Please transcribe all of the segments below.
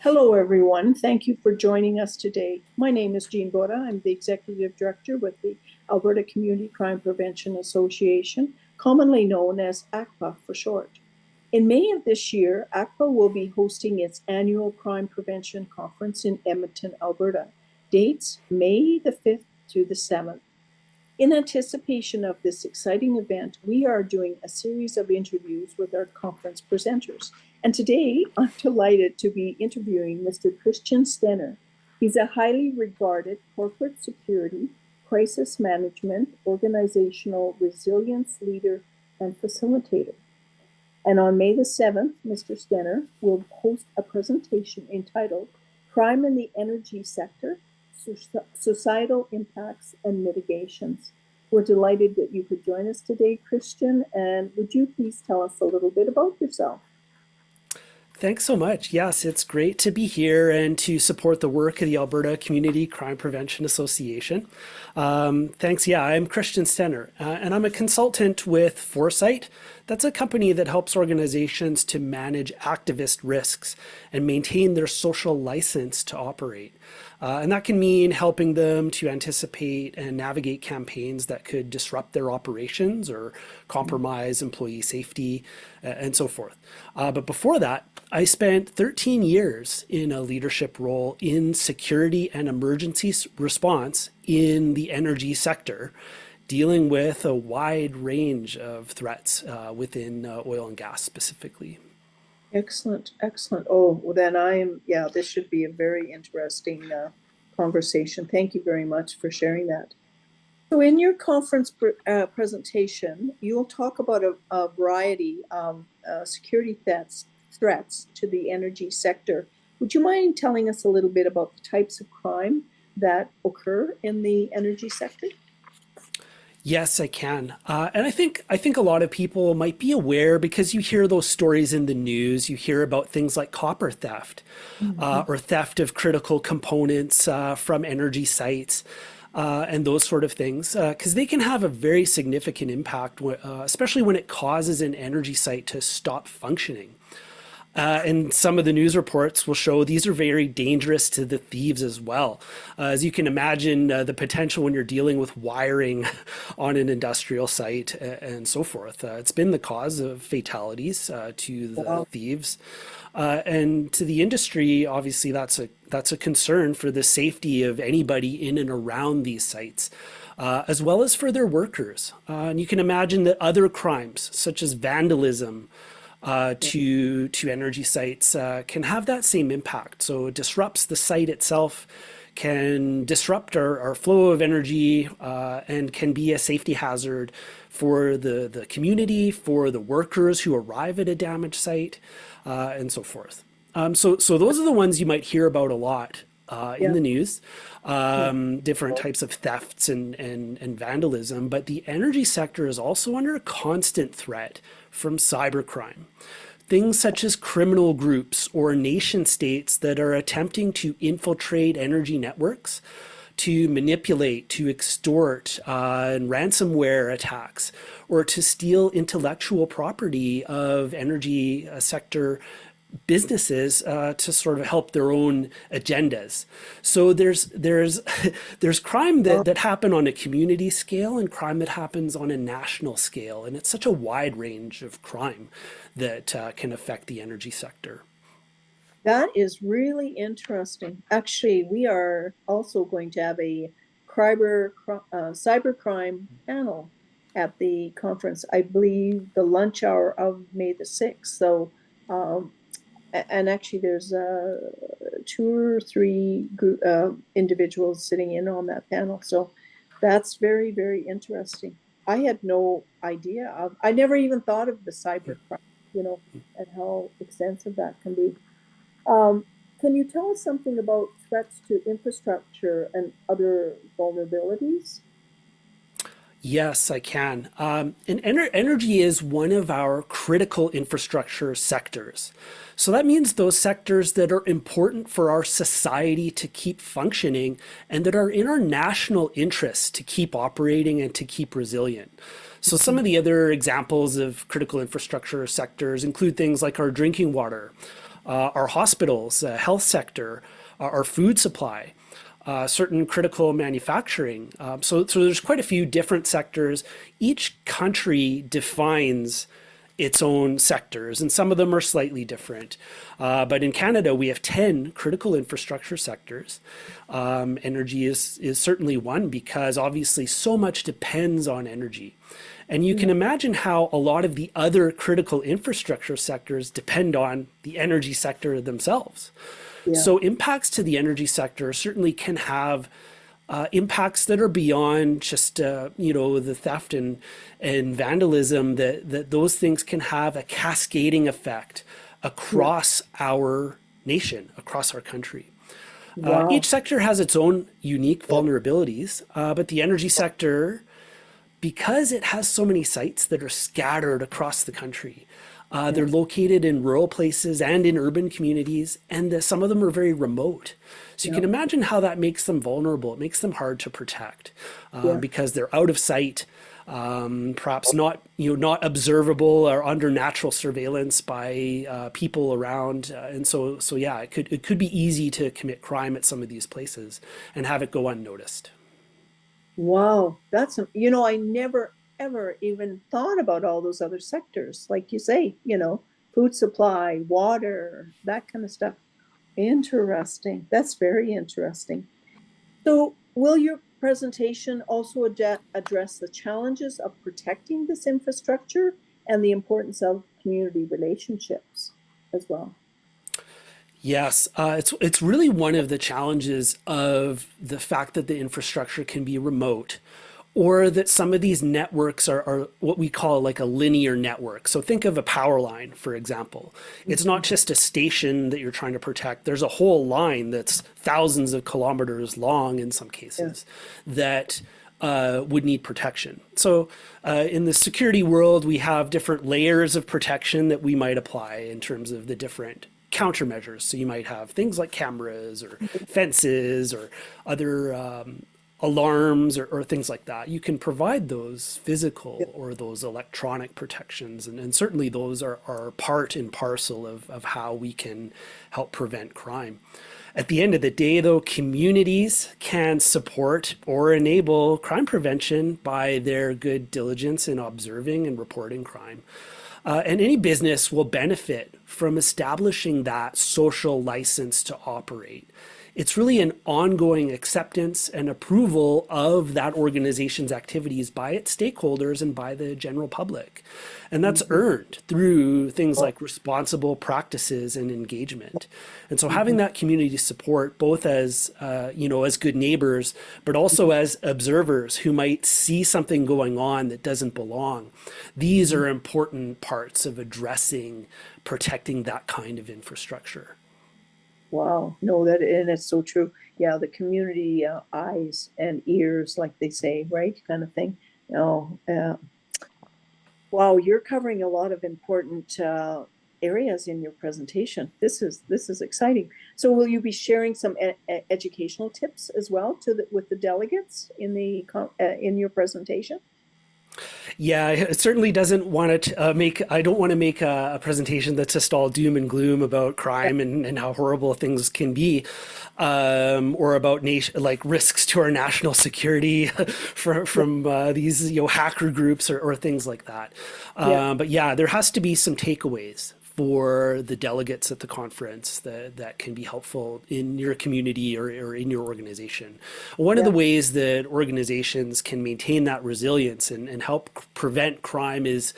Hello, everyone. Thank you for joining us today. My name is Jean Boda. I'm the Executive Director with the Alberta Community Crime Prevention Association, commonly known as ACPA for short. In May of this year, ACPA will be hosting its annual Crime Prevention Conference in Edmonton, Alberta. Dates, May the 5th to the 7th. In anticipation of this exciting event, we are doing a series of interviews with our conference presenters. And today, I'm delighted to be interviewing Mr. Christian Stenner. He's a highly regarded corporate security, crisis management, organizational resilience leader, and facilitator. And on May the 7th, Mr. Stenner will host a presentation entitled Crime in the Energy Sector, Societal Impacts and Mitigations. We're delighted that you could join us today, Christian, and would you please tell us a little bit about yourself? Thanks so much. Yes, it's great to be here and to support the work of the Alberta Community Crime Prevention Association. Thanks. Yeah, I'm Christian Stenner, and I'm a consultant with Foresight. That's a company that helps organizations to manage activist risks and maintain their social license to operate. And that can mean helping them to anticipate and navigate campaigns that could disrupt their operations or compromise employee safety and so forth. But before that, I spent 13 years in a leadership role in security and emergency response in the energy sector, dealing with a wide range of threats within oil and gas specifically. Excellent, excellent. Oh, well then this should be a very interesting conversation. Thank you very much for sharing that. So in your conference presentation, you'll talk about a variety of security threats to the energy sector. Would you mind telling us a little bit about the types of crime that occur in the energy sector? Yes, I can. And I think a lot of people might be aware because you hear those stories in the news. You hear about things like copper theft or theft of critical components from energy sites and those sort of things, because they can have a very significant impact, especially when it causes an energy site to stop functioning. And some of the news reports will show these are very dangerous to the thieves as well. As you can imagine, the potential when you're dealing with wiring on an industrial site and so forth. It's been the cause of fatalities to the thieves. And to the industry, obviously, that's a concern for the safety of anybody in and around these sites. As well as for their workers. And you can imagine that other crimes, such as vandalism, to energy sites can have that same impact. So it disrupts the site itself, can disrupt our flow of energy, and can be a safety hazard for the community, for the workers who arrive at a damaged site, and so forth. So those are the ones you might hear about a lot in the news, different types of thefts and vandalism. But the energy sector is also under a constant threat from cybercrime. Things such as criminal groups or nation states that are attempting to infiltrate energy networks, to manipulate, to extort, and ransomware attacks, or to steal intellectual property of energy sector businesses to sort of help their own agendas. So there's crime that happen on a community scale and crime that happens on a national scale, and it's such a wide range of crime that can affect the energy sector. That is really interesting. Actually, we are also going to have a cybercrime panel at the conference. I believe the lunch hour of May the 6th. So and actually there's 2 or 3 individuals sitting in on that panel. So that's very, very interesting. I had no idea I never even thought of the cybercrime, and how extensive that can be. Can you tell us something about threats to infrastructure and other vulnerabilities? Yes, I can. And energy is one of our critical infrastructure sectors. So that means those sectors that are important for our society to keep functioning and that are in our national interests to keep operating and to keep resilient. So some of the other examples of critical infrastructure sectors include things like our drinking water, our hospitals, health sector, our food supply, certain critical manufacturing. So there's quite a few different sectors. Each country defines its own sectors, and some of them are slightly different. But in Canada, we have 10 critical infrastructure sectors. Energy is certainly one because obviously so much depends on energy. And you can imagine how a lot of the other critical infrastructure sectors depend on the energy sector themselves. Yeah. So impacts to the energy sector certainly can have impacts that are beyond just the theft and vandalism. That those things can have a cascading effect Yeah. across our nation, across our country. Each Wow. sector has its own unique vulnerabilities, but the energy sector, because it has so many sites that are scattered across the country, Yeah. they're located in rural places and in urban communities, and some of them are very remote. So you Yeah. can imagine how that makes them vulnerable. It makes them hard to protect Yeah. because they're out of sight, perhaps not observable or under natural surveillance by people around. And so yeah, it could be easy to commit crime at some of these places and have it go unnoticed. Wow. I never ever even thought about all those other sectors. Like you say, food supply, water, that kind of stuff. Interesting. That's very interesting. So, will your presentation also address the challenges of protecting this infrastructure and the importance of community relationships as well? Yes, it's really one of the challenges of the fact that the infrastructure can be remote, or that some of these networks are what we call like a linear network. So think of a power line, for example. It's not Mhm. just a station that you're trying to protect. There's a whole line that's thousands of kilometers long in some Yeah. cases that would need protection. So in the security world, we have different layers of protection that we might apply in terms of the different countermeasures. So you might have things like cameras or fences or other alarms or things like that. You can provide those Yeah. physical or those electronic protections. And certainly those are part and parcel of how we can help prevent crime. At the end of the day, though, communities can support or enable crime prevention by their good diligence in observing and reporting crime. And any business will benefit from establishing that social license to operate. It's really an ongoing acceptance and approval of that organization's activities by its stakeholders and by the general public. And that's Mhm. earned through things Oh. like responsible practices and engagement. And so having Mhm. that community support, both as, as good neighbors, but also as observers who might see something going on that doesn't belong, these Mhm. are important parts of addressing protecting that kind of infrastructure. Wow. No, and it's so true. Yeah, the community eyes and ears, like they say, right? Kind of thing. Oh, wow, you're covering a lot of important areas in your presentation. This is exciting. So, will you be sharing some educational tips as well with the delegates in your presentation? Yeah, it certainly doesn't want to make. I don't want to make a presentation that's just all doom and gloom about Yeah. crime and how horrible things can be, or about nation like risks to our national security Yeah. from these hacker groups or things like that. Yeah. But yeah, there has to be some takeaways for the delegates at the conference that can be helpful in your community or in your organization. One of the Yeah. ways that organizations can maintain that resilience and help prevent crime is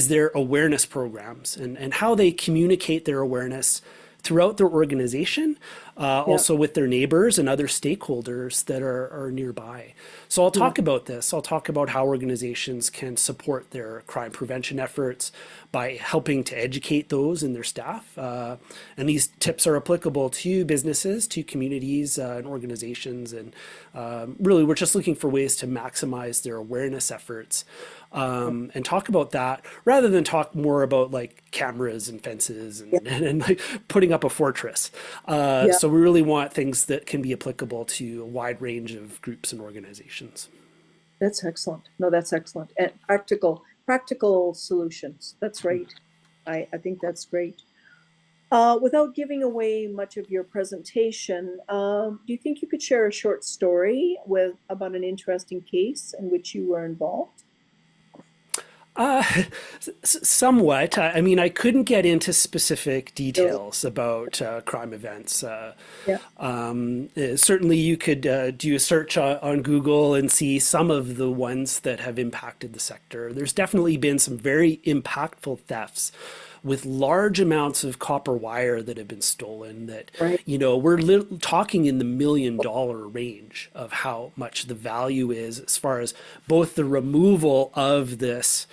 their awareness programs and how they communicate their awareness throughout their organization, Yeah. also with their neighbors and other stakeholders that are nearby. So I'll Yeah. talk about this. I'll talk about how organizations can support their crime prevention efforts by helping to educate those and their staff. And these tips are applicable to businesses, to communities and organizations. And really, we're just looking for ways to maximize their awareness efforts and talk about that rather than talk more about like cameras and fences Yeah. and like putting up a fortress. Yeah. So we really want things that can be applicable to a wide range of groups and organizations. That's excellent. No, that's excellent. And practical solutions. That's right. I think that's great. Without giving away much of your presentation, do you think you could share a short story with about an interesting case in which you were involved? Uh, Somewhat. I mean, I couldn't get into specific Really? details about crime events. Yeah. Certainly, you could do a search on Google and see some of the ones that have impacted the sector. There's definitely been some very impactful thefts with large amounts of copper wire that have been stolen that, Right. we're talking in the $1 million range of how much the value is as far as both the removal of this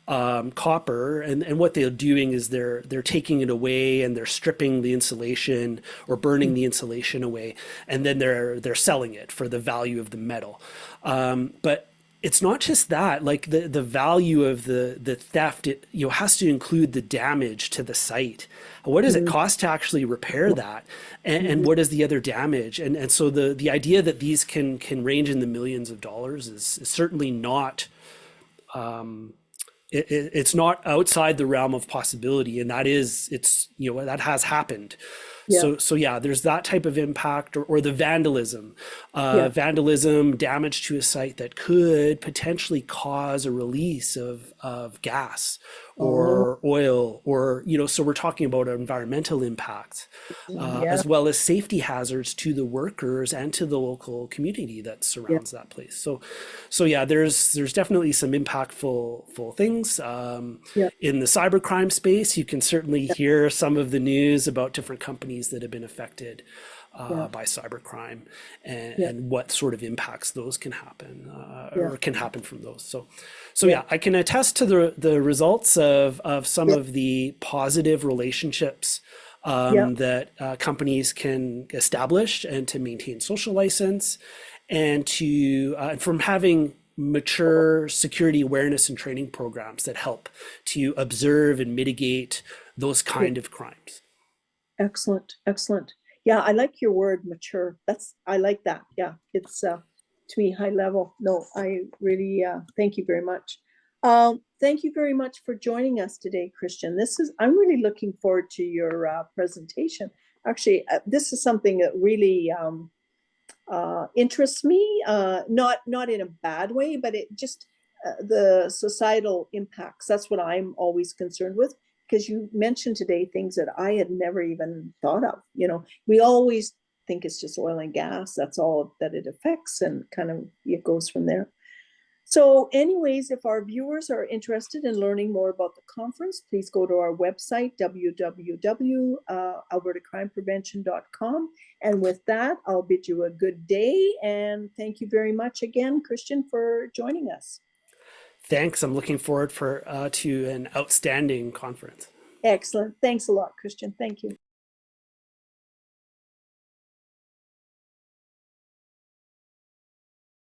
copper, and what they're doing is they're taking it away and they're stripping the insulation or burning the insulation away, and then they're selling it for the value of the metal. But it's not just that, like the value of the theft, it has to include the damage to the site. What does it Mm-hmm. cost to actually repair that, and what is the other damage? And so the idea that these can range in the millions of dollars is certainly not, it's not outside the realm of possibility, and that has happened. Yeah. So yeah, there's that type of impact, or the vandalism, Yeah. damage to a site that could potentially cause a release of gas Oh, or oil, or so we're talking about environmental impacts, yeah. as well as safety hazards to the workers and to the local community that Yeah. surrounds that place. So yeah, there's definitely some impactful full things. Yeah. In the cybercrime space, you can certainly Yeah. hear some of the news about different companies that have been affected Yeah. by cybercrime, Yeah. and what sort of impacts those can happen, Yeah. or can happen from those. So Yeah. yeah, I can attest to the results of some Yeah. of the positive relationships Yeah. that companies can establish, and to maintain social license, and to from having mature security awareness and training programs that help to observe and mitigate those Yeah. kind of crimes. Excellent. Excellent. Yeah, I like your word mature. I like that. Yeah, it's to me high level. No, I really thank you very much. Thank you very much for joining us today, Christian. I'm really looking forward to your presentation. Actually, this is something that really interests me. Not in a bad way, but it just the societal impacts. That's what I'm always concerned with, because you mentioned today things that I had never even thought of. We always think it's just oil and gas. That's all that it affects, and kind of it goes from there. So, anyways, if our viewers are interested in learning more about the conference, please go to our website, www.albertacrimeprevention.com. And with that, I'll bid you a good day. And thank you very much again, Christian, for joining us. Thanks. I'm looking forward to an outstanding conference. Excellent. Thanks a lot, Christian. Thank you.